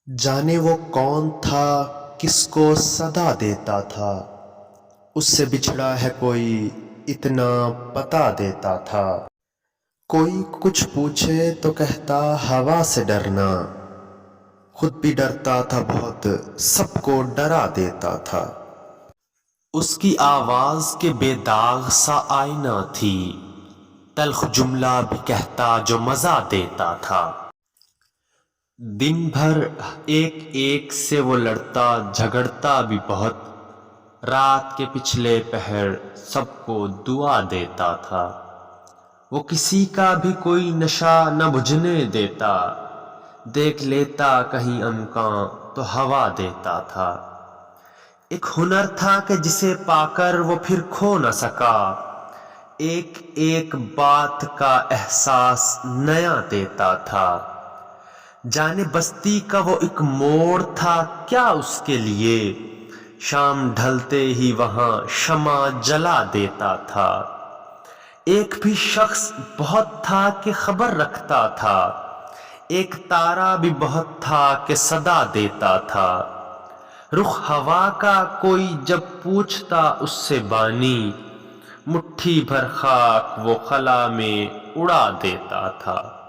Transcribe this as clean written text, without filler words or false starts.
جانے وہ کون تھا کس کو صدا دیتا تھا، اس سے بچھڑا ہے کوئی اتنا بتا دیتا تھا۔ کوئی کچھ پوچھے تو کہتا ہوا سے ڈرنا، خود بھی ڈرتا تھا بہت سب کو ڈرا دیتا تھا۔ اس کی آواز کے بے داغ سا آئینہ تھی، تلخ جملہ بھی کہتا جو مزہ دیتا تھا۔ دن بھر ایک ایک سے وہ لڑتا جھگڑتا بھی بہت، رات کے پچھلے پہر سب کو دعا دیتا تھا۔ وہ کسی کا بھی کوئی نشہ نہ بجھنے دیتا، دیکھ لیتا کہیں امکان تو ہوا دیتا تھا۔ ایک ہنر تھا کہ جسے پا کر وہ پھر کھو نہ سکا، ایک ایک بات کا احساس نیا دیتا تھا۔ جانے بستی کا وہ ایک موڑ تھا کیا اس کے لیے، شام ڈھلتے ہی وہاں شمع جلا دیتا تھا۔ ایک بھی شخص بہت تھا کہ خبر رکھتا تھا، ایک تارا بھی بہت تھا کہ صدا دیتا تھا۔ رخ ہوا کا کوئی جب پوچھتا اس سے بانی، مٹھی بھر خاک وہ خلا میں اڑا دیتا تھا۔